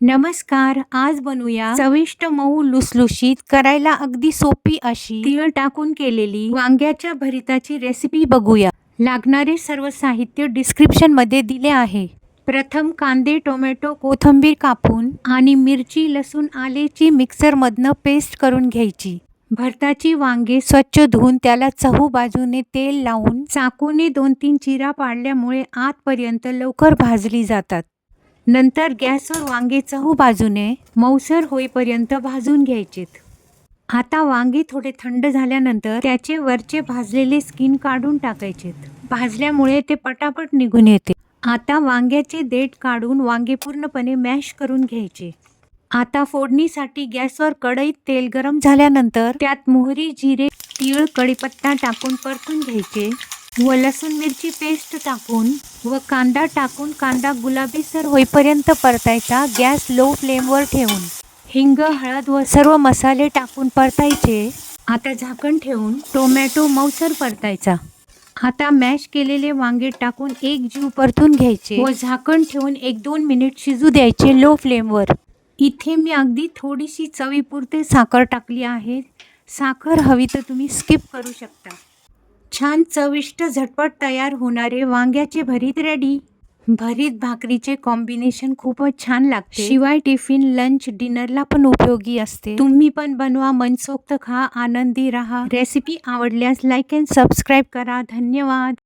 नमस्कार, आज बनवूया चविष्ट मऊ लुसलुशीत करायला अगदी सोपी अशी तीळ टाकून केलेली वांग्याच्या भरिताची रेसिपी बघूया। लागणारे सर्व साहित्य डिस्क्रिप्शन मध्ये दिले आहे। प्रथम कांदे, टोमॅटो, कोथिंबीर कापून आणि मिरची, लसूण, आलेची मिक्सर मधनं पेस्ट करून घ्यायची। भरताची वांगे स्वच्छ धुवून त्याला चहू बाजूने तेल लावून चाकूने 2-3 चिरा पाडल्यामुळे आतपर्यंत लवकर भाजली जातात। नंतर गॅसवर वांगे चहू बाजूने मऊसर होईपर्यंत भाजून घ्यायचेत। आता वांगे थोडे थंड झाल्यानंतर त्याचे वरचे भाजलेले स्किन काढून टाकायचेत। भाजल्यामुळे ते पटापट निघून येते। आता वांग्याचे देठ काढून वांगे पूर्णपणे मॅश करून घ्यायचे। आता फोडणीसाठी गॅसवर कढईत तेल गरम झाल्यानंतर त्यात मोहरी, जिरे, तीळ, कढीपत्ता टाकून परतून घ्यायचे व लसूण मिरची पेस्ट टाकून व कांदा टाकून कांदा गुलाबीसर होईपर्यंत परतायचा। गॅस लो फ्लेमवर ठेवून हिंग, हळद व सर्व मसाले टाकून परतायचे। आता झाकण ठेवून टोमॅटो मऊसर परतायचा। आता मॅश केलेले वांगे टाकून एकजीव परतून घ्यायचे व झाकण ठेवून 1-2 मिनिट शिजू द्यायचे लो फ्लेमवर। इथे मी अगदी थोडीशी चवीपुरते साखर टाकली आहे। साखर हवी तर तुम्ही स्किप करू शकता। छान चविष्ट झटपट तयार होणारे वांग्याचे भरीत रेडी। भरीत भाकरीचे कॉम्बिनेशन खूपच छान लागते। शिवाय टिफिन, लंच, डिनरला पण उपयोगी असते। तुम्ही पण बनवा, मनसोक्त खा, आनंदी रहा। रेसिपी आवडल्यास लाईक अँड सबस्क्राईब करा। धन्यवाद।